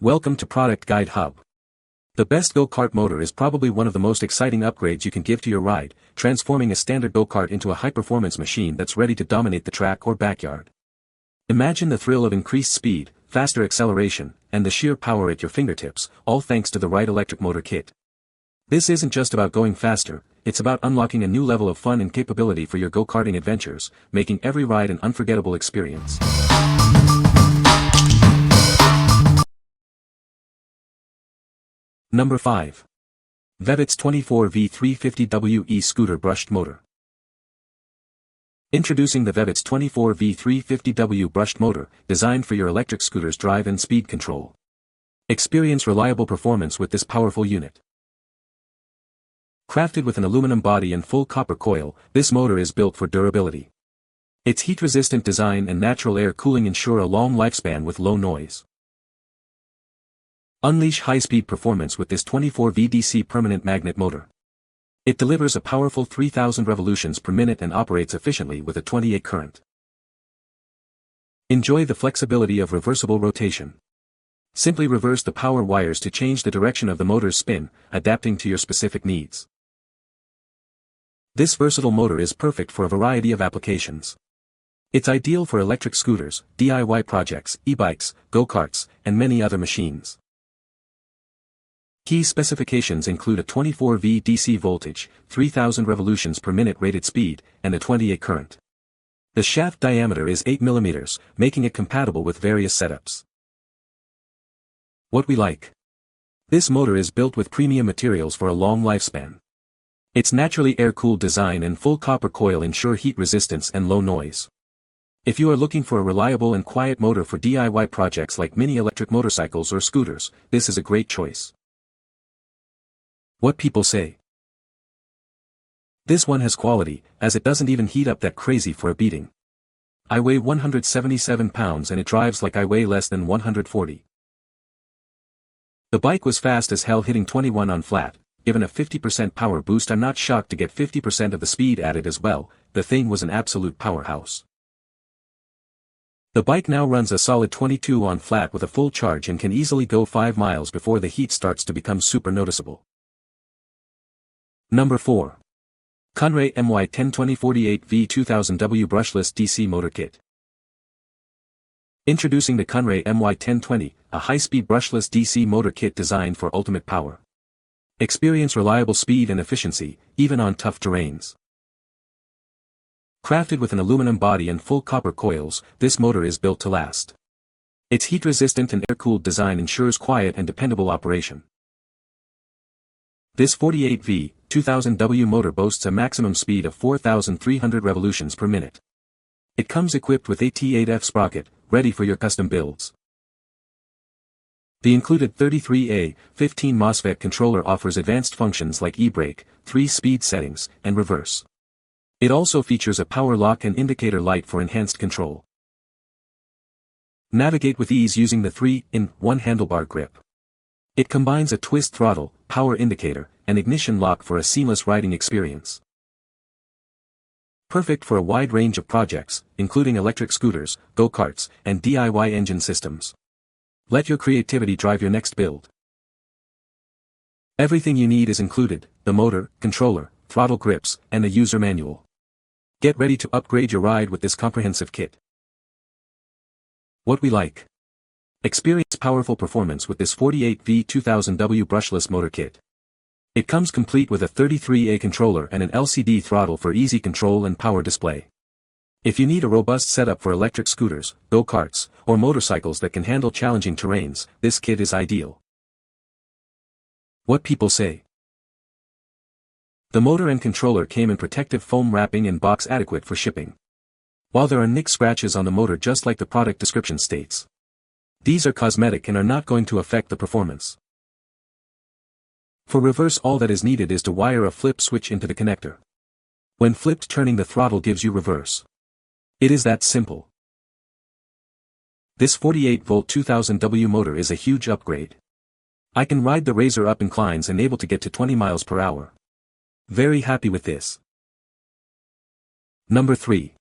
Welcome to Product Guide Hub. The best go-kart motor is probably one of the most exciting upgrades you can give to your ride, transforming a standard go-kart into a high-performance machine that's ready to dominate the track or backyard. Imagine the thrill of increased speed, faster acceleration, and the sheer power at your fingertips, all thanks to the right electric motor kit. This isn't just about going faster, it's about unlocking a new level of fun and capability for your go-karting adventures, making every ride an unforgettable experience. Number 5. Vevitts 24V350WE Scooter Brushed Motor. Introducing the Vevitts 24V350W Brushed Motor, designed for your electric scooter's drive and speed control. Experience reliable performance with this powerful unit. Crafted with an aluminum body and full copper coil, this motor is built for durability. Its heat-resistant design and natural air cooling ensure a long lifespan with low noise. Unleash high-speed performance with this 24V DC permanent magnet motor. It delivers a powerful 3,000 revolutions per minute and operates efficiently with a 28 current. Enjoy the flexibility of reversible rotation. Simply reverse the power wires to change the direction of the motor's spin, adapting to your specific needs. This versatile motor is perfect for a variety of applications. It's ideal for electric scooters, DIY projects, e-bikes, go-karts, and many other machines. Key specifications include a 24V DC voltage, 3,000 revolutions per minute rated speed, and a 28 current. The shaft diameter is 8 mm, making it compatible with various setups. What we like. This motor is built with premium materials for a long lifespan. Its naturally air-cooled design and full copper coil ensure heat resistance and low noise. If you are looking for a reliable and quiet motor for DIY projects like mini electric motorcycles or scooters, this is a great choice. What people say. This one has quality, as it doesn't even heat up that crazy for a beating. I weigh 177 pounds and it drives like I weigh less than 140. The bike was fast as hell, hitting 21 on flat. Given a 50% power boost, I'm not shocked to get 50% of the speed added as well. The thing was an absolute powerhouse. The bike now runs a solid 22 on flat with a full charge and can easily go 5 miles before the heat starts to become super noticeable. Number 4. Kunray MY102048V 2000W Brushless DC Motor Kit. Introducing the Kunray MY1020, a high-speed brushless DC motor kit designed for ultimate power. Experience reliable speed and efficiency, even on tough terrains. Crafted with an aluminum body and full copper coils, this motor is built to last. Its heat-resistant and air-cooled design ensures quiet and dependable operation. This 48V, 2000W motor boasts a maximum speed of 4,300 revolutions per minute. It comes equipped with a T8F sprocket, ready for your custom builds. The included 33A, 15 MOSFET controller offers advanced functions like e-brake, 3 speed settings, and reverse. It also features a power lock and indicator light for enhanced control. Navigate with ease using the 3-in-1 handlebar grip. It combines a twist throttle, power indicator, and ignition lock for a seamless riding experience. Perfect for a wide range of projects, including electric scooters, go-karts, and DIY engine systems. Let your creativity drive your next build. Everything you need is included: the motor, controller, throttle grips, and a user manual. Get ready to upgrade your ride with this comprehensive kit. What we like. Experience powerful performance with this 48V 2000W brushless motor kit. It comes complete with a 33A controller and an LCD throttle for easy control and power display. If you need a robust setup for electric scooters, go-karts, or motorcycles that can handle challenging terrains, this kit is ideal. What people say. The motor and controller came in protective foam wrapping and box adequate for shipping. While there are nick scratches on the motor just like the product description states, these are cosmetic and are not going to affect the performance. For reverse, all that is needed is to wire a flip switch into the connector. When flipped, turning the throttle gives you reverse. It is that simple. This 48V 2000W motor is a huge upgrade. I can ride the razor up inclines and able to get to 20 miles per hour. Very happy with this. Number 3.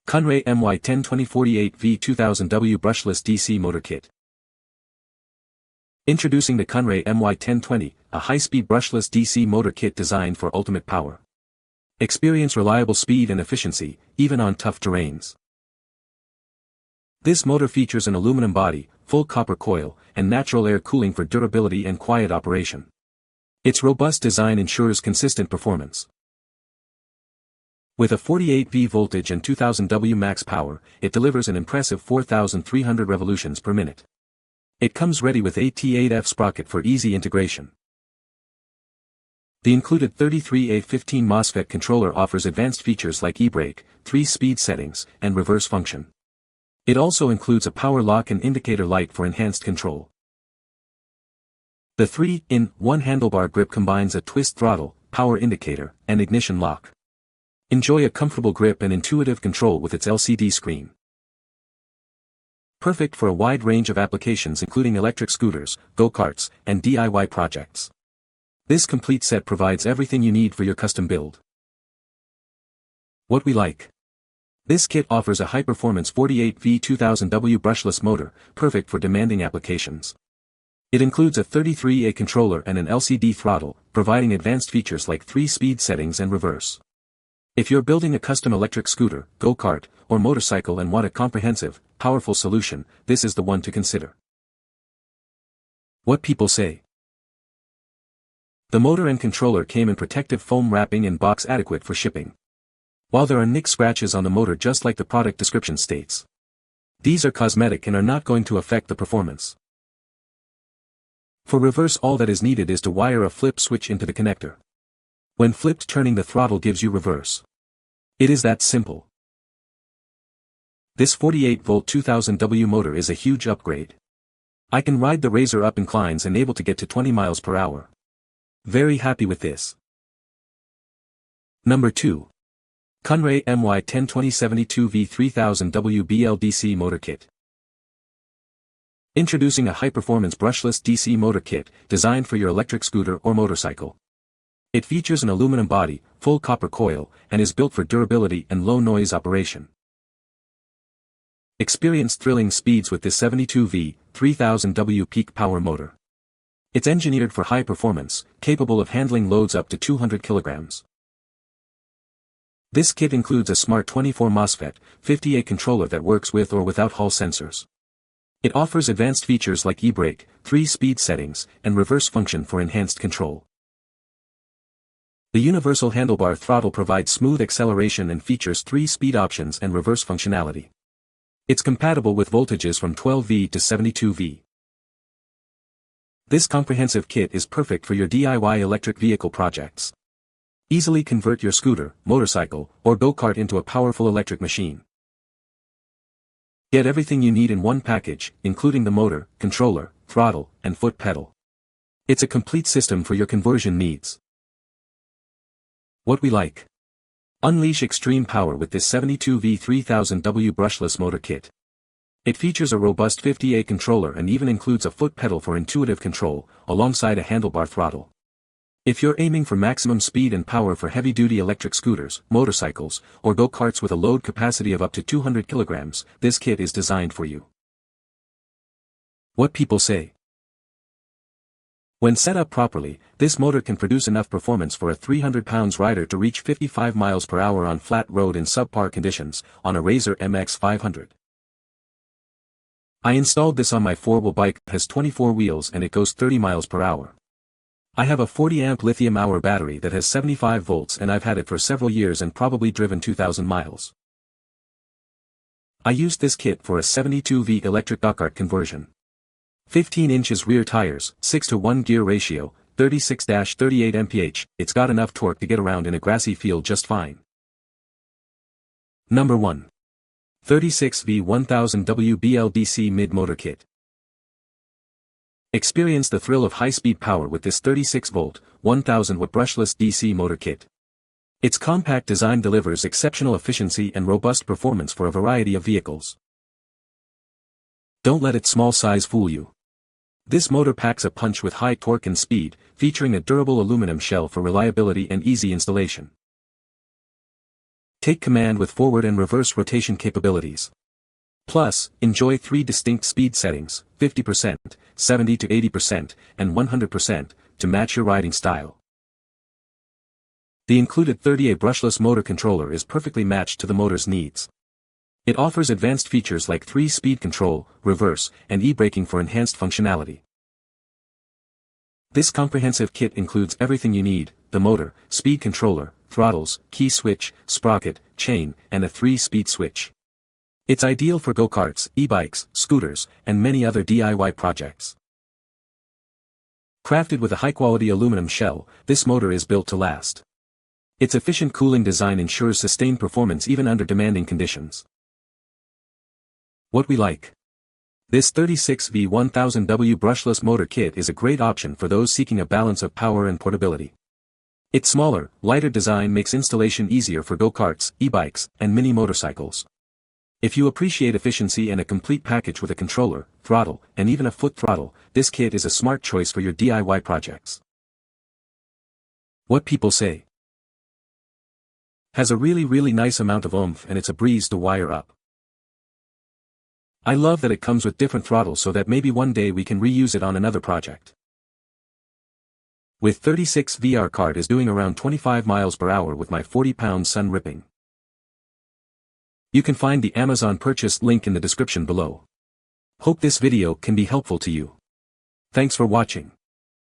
Kunray MY102048V 2000W Brushless DC Motor Kit. Introducing the Kunray MY1020, a high-speed brushless DC motor kit designed for ultimate power. Experience reliable speed and efficiency, even on tough terrains. This motor features an aluminum body, full copper coil, and natural air cooling for durability and quiet operation. Its robust design ensures consistent performance. With a 48V voltage and 2000 W max power, it delivers an impressive 4,300 revolutions per minute. It comes ready with AT8F sprocket for easy integration. The included 33A15 MOSFET controller offers advanced features like e-brake, 3 speed settings, and reverse function. It also includes a power lock and indicator light for enhanced control. The 3-in-1 handlebar grip combines a twist throttle, power indicator, and ignition lock. Enjoy a comfortable grip and intuitive control with its LCD screen. Perfect for a wide range of applications including electric scooters, go-karts, and DIY projects. This complete set provides everything you need for your custom build. What we like. This kit offers a high-performance 48V 2000W brushless motor, perfect for demanding applications. It includes a 33A controller and an LCD throttle, providing advanced features like 3 speed settings and reverse. If you're building a custom electric scooter, go-kart, or motorcycle and want a comprehensive, powerful solution, this is the one to consider. What people say. The motor and controller came in protective foam wrapping and box adequate for shipping. While there are nick scratches on the motor just like the product description states, these are cosmetic and are not going to affect the performance. For reverse, all that is needed is to wire a flip switch into the connector. When flipped, turning the throttle gives you reverse. It is that simple. This 48V 2000W motor is a huge upgrade. I can ride the razor up inclines and able to get to 20 miles per hour. Very happy with this. Number 2. Kunray MY102072V 3000W BLDC Motor Kit. Introducing a high-performance brushless DC motor kit, designed for your electric scooter or motorcycle. It features an aluminum body, full copper coil, and is built for durability and low-noise operation. Experience thrilling speeds with this 72V, 3000W peak power motor. It's engineered for high performance, capable of handling loads up to 200 kilograms. This kit includes a smart 24 MOSFET, 50A controller that works with or without Hall sensors. It offers advanced features like e-brake, 3 speed settings, and reverse function for enhanced control. The universal handlebar throttle provides smooth acceleration and features 3 speed options and reverse functionality. It's compatible with voltages from 12V to 72V. This comprehensive kit is perfect for your DIY electric vehicle projects. Easily convert your scooter, motorcycle, or go-kart into a powerful electric machine. Get everything you need in one package, including the motor, controller, throttle, and foot pedal. It's a complete system for your conversion needs. What we like. Unleash extreme power with this 72V 3000W brushless motor kit. It features a robust 50A controller and even includes a foot pedal for intuitive control, alongside a handlebar throttle. If you're aiming for maximum speed and power for heavy-duty electric scooters, motorcycles, or go-karts with a load capacity of up to 200 kilograms, this kit is designed for you. What people say. When set up properly, this motor can produce enough performance for a 300-pound rider to reach 55 miles per hour on flat road in subpar conditions, on a Razor MX 500. I installed this on my 4-wheel bike, has 24 wheels and it goes 30 miles per hour. I have a 40-amp lithium-hour battery that has 75 volts and I've had it for several years and probably driven 2,000 miles. I used this kit for a 72V electric go-kart conversion. 15 inches rear tires, 6:1 gear ratio, 36-38 mph, it's got enough torque to get around in a grassy field just fine. Number 1. 36V 1000W BLDC Mid Motor Kit. Experience the thrill of high-speed power with this 36V, 1000W brushless DC motor kit. Its compact design delivers exceptional efficiency and robust performance for a variety of vehicles. Don't let its small size fool you. This motor packs a punch with high torque and speed, featuring a durable aluminum shell for reliability and easy installation. Take command with forward and reverse rotation capabilities. Plus, enjoy 3 distinct speed settings, 50%, 70 to 80%, and 100%, to match your riding style. The included 30A brushless motor controller is perfectly matched to the motor's needs. It offers advanced features like 3-speed control, reverse, and e-braking for enhanced functionality. This comprehensive kit includes everything you need: the motor, speed controller, throttles, key switch, sprocket, chain, and a 3-speed switch. It's ideal for go-karts, e-bikes, scooters, and many other DIY projects. Crafted with a high-quality aluminum shell, this motor is built to last. Its efficient cooling design ensures sustained performance even under demanding conditions. What we like. This 36V1000W brushless motor kit is a great option for those seeking a balance of power and portability. Its smaller, lighter design makes installation easier for go-karts, e-bikes, and mini motorcycles. If you appreciate efficiency and a complete package with a controller, throttle, and even a foot throttle, this kit is a smart choice for your DIY projects. What people say. Has a really nice amount of oomph and it's a breeze to wire up. I love that it comes with different throttles so that maybe one day we can reuse it on another project. With 36V our kart is doing around 25 miles per hour with my 40-pound sun ripping. You can find the Amazon purchase link in the description below. Hope this video can be helpful to you. Thanks for watching.